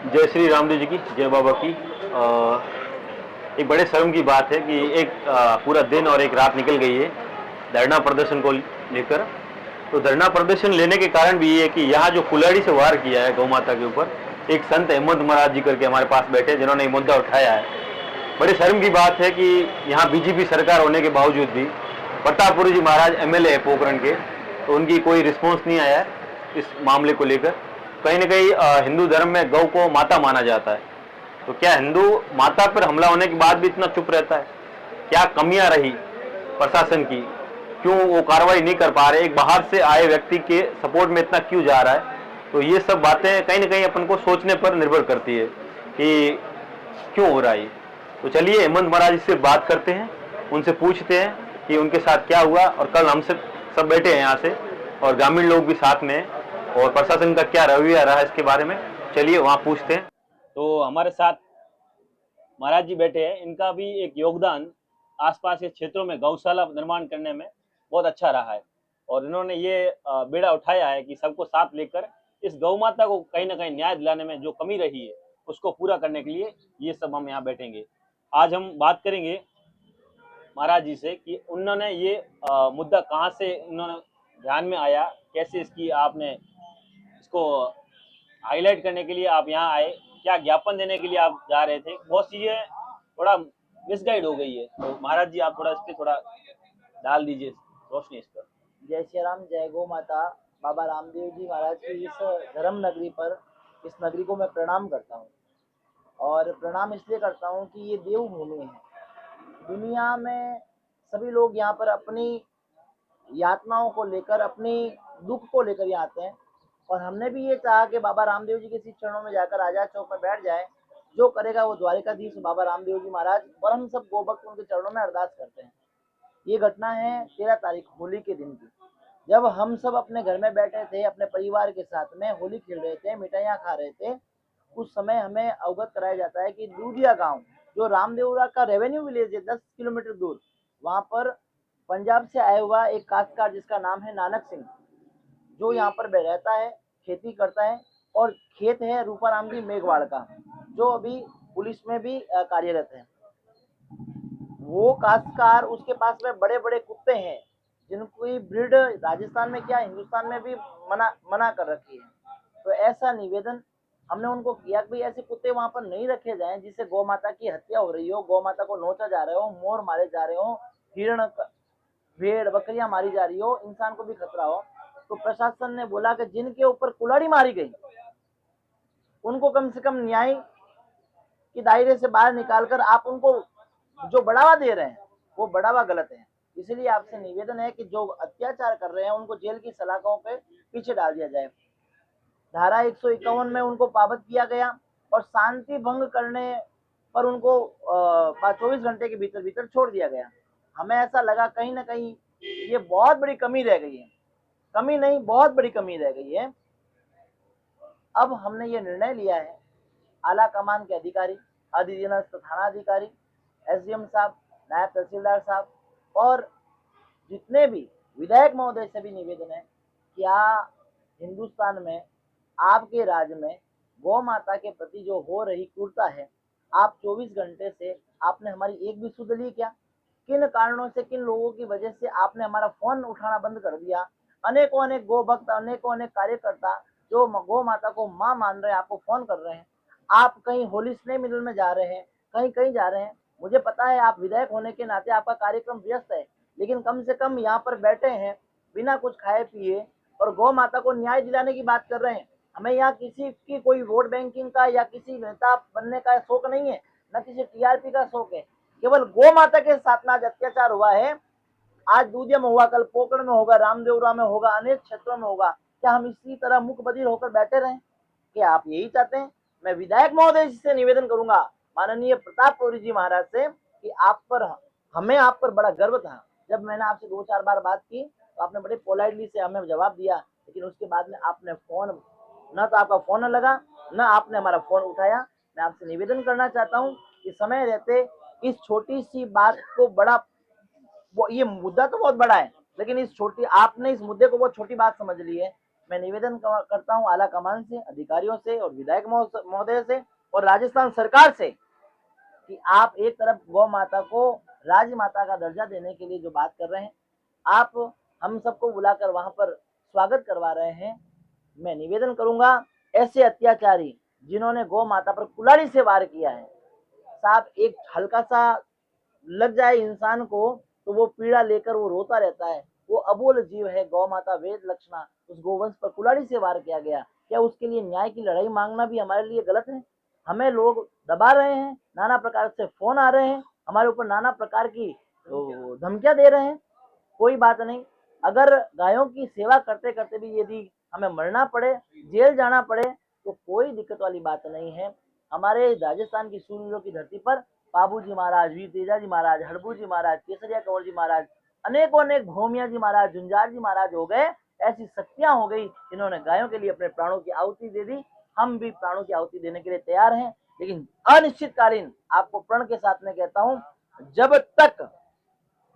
जय श्री रामदेव जी की जय बाबा की। एक बड़े शर्म की बात है कि एक पूरा दिन और एक रात निकल गई है धरना प्रदर्शन को लेकर। तो धरना प्रदर्शन लेने के कारण भी ये है कि यहाँ जो कुल्हाड़ी से वार किया है गौ माता के ऊपर, एक संत अहमद महाराज जी करके हमारे पास बैठे जिन्होंने ये मुद्दा उठाया है। बड़े शर्म की बात है कि यहाँ बीजेपी सरकार होने के बावजूद भी प्रतापपुरी जी महाराज एमएलए है पोखरण के, तो उनकी कोई रिस्पॉन्स नहीं आया है इस मामले को लेकर। कहीं ना कहीं हिंदू धर्म में गौ को माता माना जाता है, तो क्या हिंदू माता पर हमला होने के बाद भी इतना चुप रहता है? क्या कमियां रही प्रशासन की? क्यों वो कार्रवाई नहीं कर पा रहे? एक बाहर से आए व्यक्ति के सपोर्ट में इतना क्यों जा रहा है? तो ये सब बातें कहीं ना कहीं अपन को सोचने पर निर्भर करती है कि क्यों हो रहा है। तो चलिए हेमंत महाराज से बात करते हैं, उनसे पूछते हैं कि उनके साथ क्या हुआ। और कल हमसे सब बैठे हैं यहाँ से और ग्रामीण लोग भी साथ में हैं, और प्रशासन का क्या रवैया रहा इसके बारे में चलिए वहाँ पूछते हैं। तो हमारे साथ महाराज जी बैठे हैं, इनका भी एक योगदान आसपास के क्षेत्रों में गौशाला निर्माण करने में बहुत अच्छा रहा है, और इन्होंने ये बेड़ा उठाया है कि सबको साथ लेकर इस गौ माता को कहीं ना कहीं न्याय दिलाने में जो कमी रही है उसको पूरा करने के लिए ये सब हम यहाँ बैठेंगे। आज हम बात करेंगे महाराज जी से कि उन्होंने ये मुद्दा कहाँ से उन्होंने ध्यान में आया, कैसे इसकी आपने इसको हाईलाइट करने के लिए आप यहाँ आए, क्या ज्ञापन देने के लिए आप जा रहे थे। बहुत चीजें थोड़ा मिसगाइड हो गई है, तो महाराज जी आप थोड़ा इस पर थोड़ा डाल दीजिए रोशनी इस पर। जय श्री राम, जय गौ माता। बाबा रामदेव जी महाराज की इस धर्म नगरी पर, इस नगरी को मैं प्रणाम करता हूँ। और प्रणाम इसलिए करता हूँ कि ये देवभूमि है। दुनिया में सभी लोग यहाँ पर अपनी यातनाओं को लेकर, अपनी दुख को लेकर यहाँ आते हैं। और हमने भी ये चाहा कि बाबा रामदेव जी के इसी चरणों में जाकर आजाद चौक में बैठ जाए। जो करेगा वो द्वारिकाधीश बाबा रामदेव जी महाराज, और हम सब गोभक्त उनके चरणों में अरदास करते हैं। ये घटना है 13 तारीख होली के दिन की, जब हम सब अपने घर में बैठे थे, अपने परिवार के साथ में होली खेल रहे थे, मिठाइयाँ खा रहे थे। उस समय हमें अवगत कराया जाता है कि दूधिया गांव, जो रामदेवरा का रेवेन्यू विलेज है 10 किलोमीटर दूर, वहां पर पंजाब से आया हुआ एक काश्तकार जिसका नाम है नानक सिंह, जो यहाँ पर रहता है, खेती करता है। और खेत है रूपाराम जी मेघवाड़ का, जो अभी पुलिस में भी कार्यरत है। वो काश्तकार, उसके पास में बड़े बड़े कुत्ते हैं जिनकी ब्रीड राजस्थान में क्या हिंदुस्तान में भी मना कर रखी है। तो ऐसा निवेदन हमने उनको किया कि भाई ऐसे कुत्ते वहां पर नहीं रखे जाएं जिससे गौ माता की हत्या हो रही हो, गौ माता को नोचा जा रहा हो, मोर मारे जा रहे हो, हिरण, भेड़ बकरियां मारी जा रही हो, इंसान को भी खतरा हो। तो प्रशासन ने बोला कि जिनके ऊपर कुल्हाड़ी मारी गई उनको कम से कम न्याय के दायरे से बाहर निकालकर आप उनको जो बढ़ावा दे रहे हैं वो बढ़ावा गलत है। इसलिए आपसे निवेदन है कि जो अत्याचार कर रहे हैं उनको जेल की सलाखों पे पीछे डाल दिया जाए। धारा 151 में उनको पाबंद किया गया, और शांति भंग करने पर उनको 24 घंटे के भीतर भीतर छोड़ दिया गया। हमें ऐसा लगा कहीं ना कहीं ये बहुत बड़ी कमी रह गई है, कमी नहीं बहुत बड़ी कमी रह गई है। अब हमने ये निर्णय लिया है, आला कमान के अधिकारी, अधीनस्थ थाना अधिकारी, एसडीएम साहब, नायब तहसीलदार साहब और जितने भी विधायक महोदय से भी निवेदन है, क्या हिंदुस्तान में, आपके राज्य में गौ माता के प्रति जो हो रही क्रूरता है, आप 24 घंटे से आपने हमारी एक भी सुध ली क्या? किन कारणों से, किन लोगों की वजह से आपने हमारा फोन उठाना बंद कर दिया? अनेकों अनेक गो भक्त, अनेकों अनेक कार्यकर्ता जो गौ माता को माँ मान रहे हैं, आपको फोन कर रहे हैं। आप कहीं होली स्नेह मिलन में जा रहे हैं, कहीं कहीं जा रहे हैं। मुझे पता है आप विधायक होने के नाते आपका कार्यक्रम व्यस्त है, लेकिन कम से कम यहाँ पर बैठे हैं बिना कुछ खाए पिए और गौ माता को न्याय दिलाने की बात कर रहे हैं। हमें यहाँ किसी की कोई वोट बैंकिंग का या किसी नेता बनने का शौक नहीं है, न किसी टीआरपी का शौक है। केवल गौ माता के साथ में आज अत्याचार हुआ है। आज दूधिया में हुआ, कल पोकरण में होगा, रामदेवरा में होगा, अनेक क्षेत्रों में होगा। क्या हम इसी तरह मुख बधिर होकर बैठे रहें? क्या आप यही चाहते हैं? मैं विधायक महोदय जी से निवेदन करूंगा, माननीय प्रतापपुरी जी महाराज से, कि आप पर, हमें आप पर बड़ा गर्व था। जब मैंने आपसे 2-4 बार बात की तो आपने बड़े पोलाइटली से हमें जवाब दिया, लेकिन उसके बाद में आपने फोन, न तो आपका फोन न लगा, न आपने हमारा फोन उठाया। मैं आपसे निवेदन करना चाहता हूँ कि समय रहते इस छोटी सी बात को बड़ा, वो ये मुद्दा तो बहुत बड़ा है, लेकिन इस मुद्दे को बहुत छोटी बात समझ ली है। मैं निवेदन करता हूँ आला कमान से, अधिकारियों से और विधायक महोदय से और राजस्थान सरकार से कि आप एक तरफ गौ माता को राजमाता का दर्जा देने के लिए जो बात कर रहे हैं, आप हम सबको बुलाकर वहां पर स्वागत करवा रहे हैं। मैं निवेदन करूंगा ऐसे अत्याचारी जिन्होंने गौ माता पर कुल्हाड़ी से वार किया है, साहब एक हल्का सा लग जाए इंसान को तो वो पीड़ा लेकर वो रोता रहता है। वो अबोल जीव है गौ माता वेद लक्षणा, उस गोवंश पर कुल्हाड़ी से वार किया गया। क्या उसके लिए न्याय की लड़ाई मांगना भी हमारे लिए गलत है? हमें लोग दबा रहे हैं, नाना प्रकार से फोन आ रहे हैं, हमारे ऊपर नाना प्रकार की धमकियां दे रहे हैं। कोई बात नहीं, अगर गायों की सेवा करते करते भी यदि हमें मरना पड़े, जेल जाना पड़े, तो कोई दिक्कत वाली बात नहीं है। हमारे राजस्थान की सूरवीरों की धरती पर बाबू जी महाराज, वीर तेजा जी महाराज, हड़बू जी महाराज, केसरिया कंवर जी महाराज, अनेकों अनेक भूमिया जी महाराज, झुंझार जी महाराज हो गए। ऐसी शक्तियां हो गई जिन्होंने गायों के लिए अपने प्राणों की आहुति दे दी। हम भी प्राणों की आहुति देने के लिए तैयार हैं, लेकिन अनिश्चितकालीन, आपको प्रण के साथ में कहता हूं, जब तक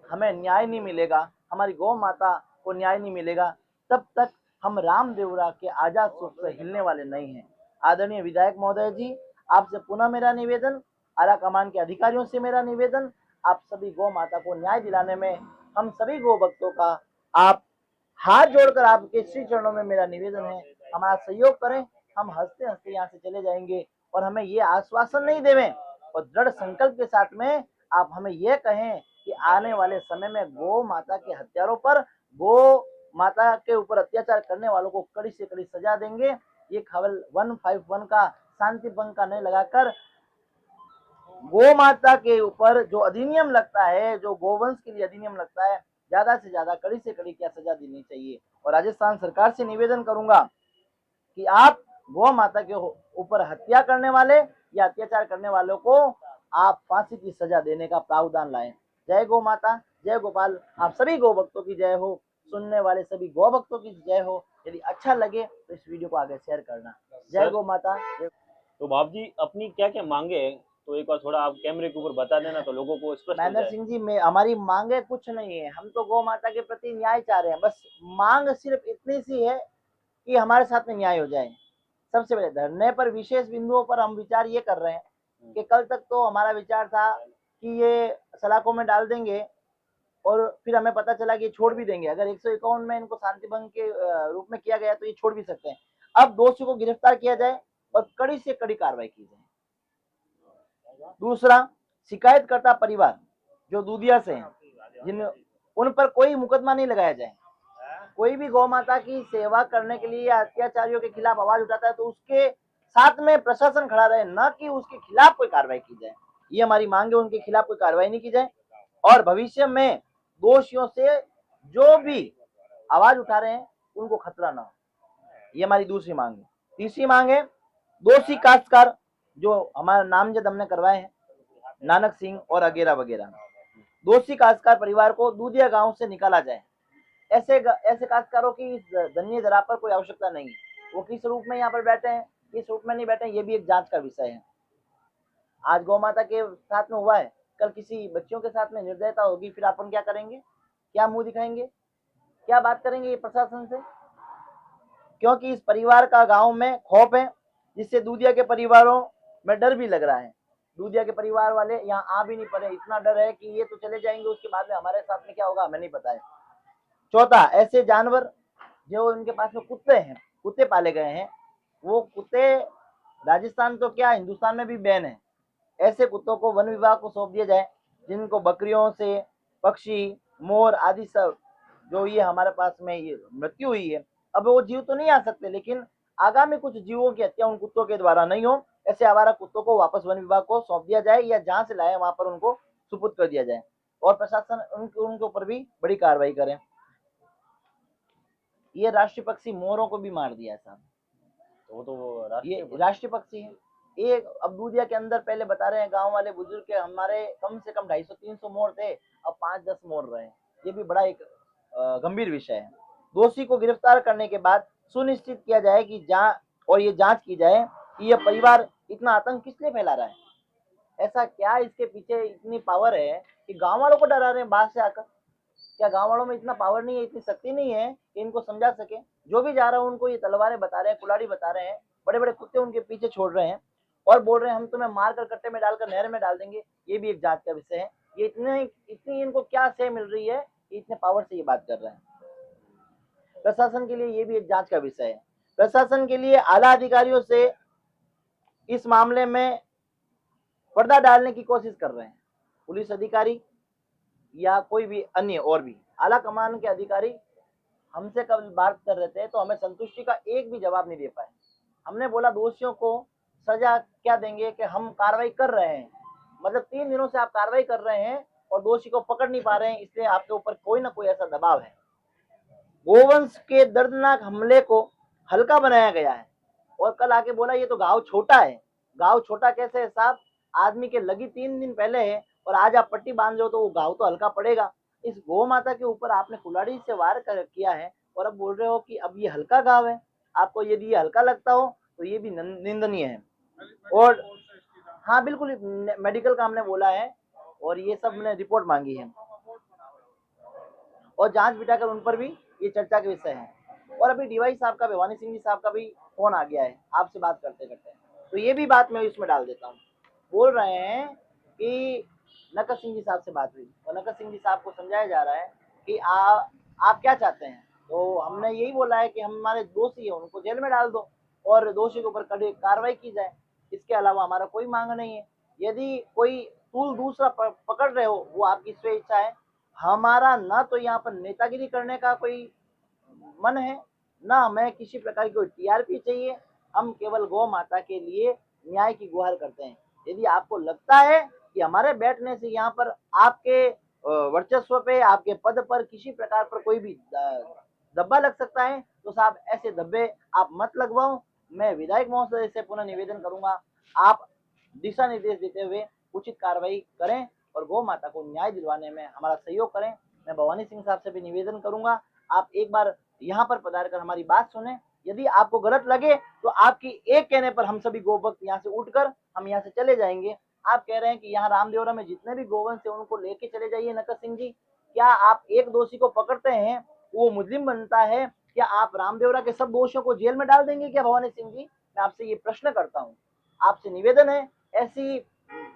हमें न्याय नहीं मिलेगा, हमारी गौ माता को न्याय नहीं मिलेगा, तब तक हम रामदेवरा के आजाद सुख से हिलने वाले नहीं हैं। आदरणीय विधायक महोदय जी, आपसे पुनः मेरा निवेदन, आला कमान के अधिकारियों से मेरा निवेदन, आप सभी गौ माता को न्याय दिलाने में हम सभी गौ भक्तों का आप हाथ जोड़कर आपके श्री चरणों में मेरा निवेदन है, हमारा सहयोग करें। हम हंसते हंसते यहाँ से चले जाएंगे और हमें ये आश्वासन नहीं देवें और दृढ़ संकल्प के साथ में आप हमें यह कहें कि आने वाले समय में गौ माता के हत्यारों पर, गौ माता के ऊपर अत्याचार करने वालों को कड़ी से कड़ी सजा देंगे। ये खबर 151 का शांति भंग का नहीं लगाकर गौ माता के ऊपर जो अधिनियम लगता है, जो गोवंश के लिए अधिनियम लगता है, ज्यादा से ज्यादा कड़ी से कड़ी क्या सजा देनी चाहिए। और राजस्थान सरकार से निवेदन करूंगा कि आप गौ माता के ऊपर हत्या करने वाले या अत्याचार करने वालों को आप फांसी की सजा देने का प्रावधान लाएं। जय गौ माता, जय गोपाल। आप सभी गौ भक्तों की जय हो, सुनने वाले सभी गौ भक्तों की जय हो। यदि अच्छा लगे तो इस वीडियो को आगे शेयर करना। जय गौ माता। तो बाप जी अपनी क्या क्या मांगे हैं, तो एक बार थोड़ा आप कैमरे के ऊपर बता देना तो लोगों को स्पष्ट हो महेंद्र जाए। सिंह जी, में हमारी मांगे कुछ नहीं है, हम तो गौ माता के प्रति न्याय चाह रहे हैं। बस मांग सिर्फ इतनी सी है कि हमारे साथ में न्याय हो जाए। सबसे पहले धरने पर विशेष बिंदुओं पर हम विचार ये कर रहे हैं कि कल तक तो हमारा विचार था कि ये सलाखों में डाल देंगे और फिर हमें पता चला कि ये छोड़ भी देंगे। अगर 151 में इनको शांति भंग के रूप में किया गया तो ये छोड़ भी सकते हैं। अब दोषियों को गिरफ्तार किया जाए और कड़ी से कड़ी कार्रवाई की जाए। दूसरा, शिकायतकर्ता परिवार जो दूधिया से हैं, जिन उन पर कोई मुकदमा नहीं लगाया जाए। कोई भी गौ माता की सेवा करने के लिए या अत्याचारियों के खिलाफ आवाज उठाता है तो उसके साथ में प्रशासन खड़ा रहे, न कि उसके खिलाफ कोई कार्रवाई की जाए। ये हमारी मांग है, उनके खिलाफ कोई कार्रवाई नहीं की जाए और भविष्य में दोषियों से जो भी आवाज उठा रहे हैं उनको खतरा ना हो। ये हमारी दूसरी मांग है। तीसरी मांग है, दोषी काश्तकार जो हमारा नामजद हमने करवाए हैं, नानक सिंह और अगेरा वगैरह, दोषी काश्तकार परिवार को दूधिया गांव से निकाला जाए। ऐसे काश्तकारों की इस दयनीय दरा पर कोई आवश्यकता नहीं है। वो किस रूप में यहाँ पर बैठे हैं, किस रूप में नहीं बैठे हैं, ये भी एक जांच का विषय है। आज गौ माता के साथ में हुआ है, कल किसी बच्चों के साथ में निर्दयता होगी, फिर अपन क्या करेंगे? क्या मुंह दिखाएंगे? क्या बात करेंगे ये प्रशासन से? क्योंकि इस परिवार का गांव में खौफ है, जिससे दूधिया के परिवारों में डर भी लग रहा है। दूधिया के परिवार वाले यहाँ आ भी नहीं पा, इतना डर है कि ये तो चले जाएंगे, उसके बाद में हमारे साथ में क्या होगा हमें नहीं पता है। चौथा, ऐसे जानवर जो उनके पास में कुत्ते हैं, कुत्ते पाले गए हैं, वो कुत्ते राजस्थान तो क्या हिंदुस्तान में भी बैन है। ऐसे कुत्तों को वन विभाग को सौंप दिया जाए, जिनको बकरियों से पक्षी, मोर आदि सब जो ये हमारे पास में ये मृत्यु हुई है, अब वो जीव तो नहीं आ सकते, लेकिन आगामी कुछ जीवों की हत्या उन कुत्तों के द्वारा नहीं हो। ऐसे आवारा कुत्तों को वापस वन विभाग को सौंप दिया जाए या जहां से लाए वहां पर उनको सुपुर्द कर दिया जाए और प्रशासन उनके ऊपर भी बड़ी कार्रवाई करे। ये राष्ट्रीय पक्षी मोरों को भी मार दिया है साहब, वो तो ये राष्ट्रीय पक्षी है। एक अब दूधिया के अंदर पहले बता रहे हैं गांव वाले बुजुर्ग के हमारे कम से कम 250-300 मोर थे, अब 5-10 मोर रहे। ये भी बड़ा एक गंभीर विषय है। दोषी को गिरफ्तार करने के बाद सुनिश्चित किया जाए कि ये जांच की जाए कि यह परिवार इतना आतंक किस लिए फैला रहा है। ऐसा क्या इसके पीछे इतनी पावर है कि गांव वालों को डरा रहे हैं बाहर से आकर? क्या गांव वालों में इतना पावर नहीं है, इतनी शक्ति नहीं है कि इनको समझा सके? जो भी जा रहा है उनको ये तलवारें बता रहे हैं, कुल्हाड़ी बता रहे हैं, बड़े बड़े कुत्ते उनके पीछे छोड़ रहे हैं और बोल रहे हैं हम तुम्हें मार कर कट्टे में डालकर नहर में डाल देंगे। ये भी एक जात का विषय है। ये इतनी इनको क्या सह मिल रही है, इतने पावर से ये बात कर रहे हैं। प्रशासन के लिए ये भी एक जांच का विषय है। प्रशासन के लिए आला अधिकारियों से इस मामले में पर्दा डालने की कोशिश कर रहे हैं। पुलिस अधिकारी या कोई भी अन्य और भी आला कमान के अधिकारी हमसे कल बात कर रहे थे तो हमें संतुष्टि का एक भी जवाब नहीं दे पाए। हमने बोला दोषियों को सजा क्या देंगे कि हम कार्रवाई कर रहे हैं, मतलब 3 दिनों से आप कार्रवाई कर रहे हैं और दोषी को पकड़ नहीं पा रहे हैं, इसलिए आपके ऊपर कोई ना कोई ऐसा दबाव है। गोवंश के दर्दनाक हमले को हल्का बनाया गया है और कल आके बोला ये तो गांव छोटा है। गांव छोटा कैसे है साहब, आदमी के लगी 3 दिन पहले है और आज आप पट्टी बांध रहे हो तो वो गांव तो हल्का पड़ेगा। इस गौ माता के ऊपर आपने कुल्हाड़ी से वार किया है और अब बोल रहे हो कि अब ये हल्का गांव है। आपको यदि ये हल्का लगता हो तो ये भी निंदनीय है। और हाँ बिल्कुल, मेडिकल का हमने बोला है और ये सब मैंने रिपोर्ट मांगी है और जांच बिठाकर उन पर भी ये चर्चा के विषय है। और अभी डीवाई साहब का, भवानी सिंह जी साहब का भी फोन आ गया है आपसे बात करते करते, तो ये भी बात मैं इसमें डाल देता हूँ। बोल रहे हैं कि नकद सिंह जी साहब से बात हुई और नकद सिंह जी साहब को समझाया जा रहा है कि आप क्या चाहते हैं। तो हमने यही बोला है कि हमारे दोषी है उनको जेल में डाल दो और दोषी के ऊपर कड़ी कार्रवाई की जाए, इसके अलावा हमारा कोई मांग नहीं है। यदि कोई टूल दूसरा पकड़ रहे हो वो आपकी स्वेच्छा है। हमारा ना तो यहाँ पर नेतागिरी करने का कोई मन है, ना हमें किसी प्रकार की कोई टीआरपी चाहिए। हम केवल गौ माता के लिए न्याय की गुहार करते हैं। यदि आपको लगता है कि हमारे बैठने से यहाँ पर आपके वर्चस्व पे, आपके पद पर किसी प्रकार पर कोई भी धब्बा लग सकता है तो साहब ऐसे धब्बे आप मत लगवाओ। मैं विधायक महोदय से पुनः निवेदन करूंगा, आप दिशा निर्देश देते हुए उचित कार्रवाई करें और गौ माता को न्याय दिलवाने में हमारा सहयोग करें। मैं भवानी सिंह साहब से भी निवेदन करूंगा, आप एक बार यहाँ पर पधार कर हमारी बात सुने। यदि आपको गलत लगे तो आपकी एक कहने पर हम सभी गोभक्त यहाँ से उठकर हम यहाँ से चले जाएंगे। आप कह रहे हैं कि यहाँ रामदेवरा में जितने भी गोवंश है उनको लेके चले जाइए। नकद सिंह जी, क्या आप एक दोषी को पकड़ते हैं वो मुजरिम बनता है, क्या आप रामदेवरा के सब दोषियों को जेल में डाल देंगे क्या भवानी सिंह जी? मैं आपसे ये प्रश्न करता हूँ, आपसे निवेदन है। ऐसी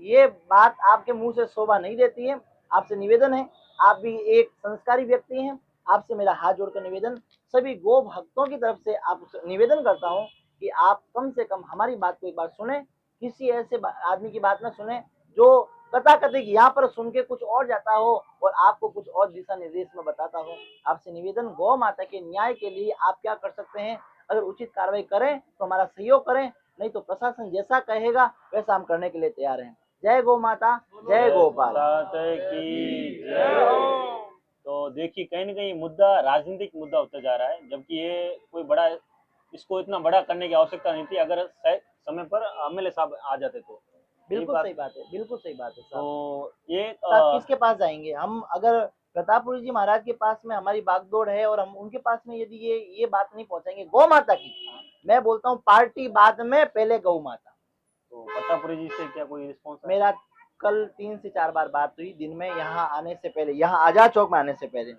ये बात आपके मुंह से शोभा नहीं देती है। आपसे निवेदन है, आप भी एक संस्कारी व्यक्ति हैं, आपसे मेरा हाथ जोड़कर निवेदन, सभी गो भक्तों की तरफ से आप निवेदन करता हूँ कि आप कम से कम हमारी बात को एक बार सुने। किसी ऐसे आदमी की बात ना सुने जो कथाकथित यहाँ पर सुन के कुछ और जाता हो और आपको कुछ और दिशा निर्देश में बताता हो। आपसे निवेदन, गौ माता के न्याय के लिए आप क्या कर सकते हैं, अगर उचित कार्रवाई करें तो हमारा सहयोग करें, नहीं तो प्रशासन जैसा कहेगा वैसा हम करने के लिए तैयार हैं। जय गौ माता, जय गोपाल की जय हो। तो देखिए कहीं ना कहीं मुद्दा राजनीतिक मुद्दा होता जा रहा है, जबकि ये कोई बड़ा, इसको इतना बड़ा करने की आवश्यकता नहीं थी अगर समय पर एमएलए साहब आ जाते तो। बिल्कुल सही बात है, बिल्कुल सही बात है साहब। तो ये साहब किसके पास जाएंगे हम? अगर प्रतापपुरी जी महाराज के पास में हमारी बागदौड़ है और हम उनके पास में यदि ये बात नहीं पहुंचाएंगे गौ माता की, मैं बोलता हूँ पार्टी बाद में, पहले गौ माता। तो प्रतापपुरी जी से क्या कोई रिस्पॉन्स? मेरा कल 3 से 4 बार बात हुई दिन में, यहाँ आने से पहले, यहाँ आजाद चौक में आने से पहले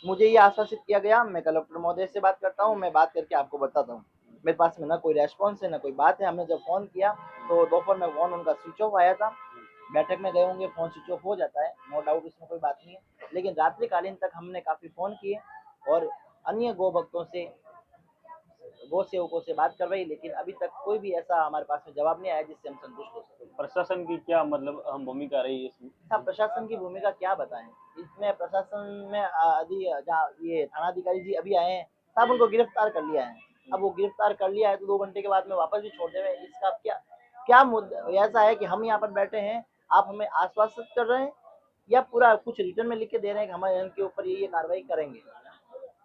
मुझे ये आश्वासित किया गया मैं कलेक्टर महोदय से बात करता हूँ, मैं बात करके आपको बताता हूँ। मेरे पास में ना कोई रेस्पॉन्स है ना कोई बात है। हमने जब फोन किया तो दोपहर में फोन उनका स्विच ऑफ आया था, बैठक में गए होंगे, फोन स्विच ऑफ हो जाता है, नो डाउट, इसमें कोई बात नहीं है। लेकिन रात्रिकालीन तक हमने काफी फोन किए और अन्य गो भक्तों से, गो सेवकों से बात करवाई, लेकिन अभी तक कोई भी ऐसा हमारे पास में जवाब नहीं आया जिससे हम संतुष्ट हो सके। प्रशासन की क्या मतलब अहम भूमिका रही है इसमें? साहब प्रशासन की भूमिका क्या बताएं इसमें? प्रशासन में ये थानाधिकारी जी अभी आए हैं साहब, उनको गिरफ्तार कर लिया है। अब वो गिरफ्तार कर लिया है तो 2 घंटे के बाद में वापस भी छोड़ देवे, इसका क्या क्या मुद्दा ऐसा है कि हम यहाँ पर बैठे हैं, आप हमें आश्वासित कर रहे हैं या पूरा कुछ रिटर्न में लिख के दे रहे हैं कि हम इनके ऊपर ये कार्रवाई करेंगे।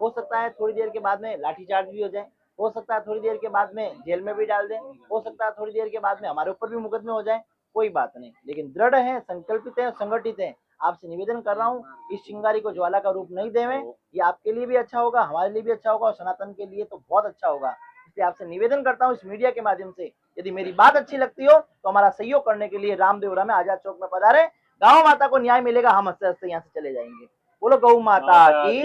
हो सकता है थोड़ी देर के बाद में लाठीचार्ज भी हो जाए, हो सकता है थोड़ी देर के बाद में जेल में भी डाल दें, हो सकता है थोड़ी देर के बाद में हमारे ऊपर भी मुकदमे हो जाए, कोई बात नहीं, लेकिन दृढ़ है, संकल्पित है, संगठित है। आपसे निवेदन कर रहा हूँ इस चिंगारी को ज्वाला का रूप नहीं देवें, ये आपके लिए भी अच्छा होगा, हमारे लिए भी अच्छा होगा और सनातन के लिए तो बहुत अच्छा होगा। इसलिए आपसे निवेदन करता हूँ इस मीडिया के माध्यम से, यदि मेरी बात अच्छी लगती हो तो हमारा सहयोग करने के लिए रामदेवरा में आजाद चौक में पधारे। गाँव माता को न्याय मिलेगा, हम हंसते हंसते यहाँ से चले जाएंगे। बोलो गौ माता की।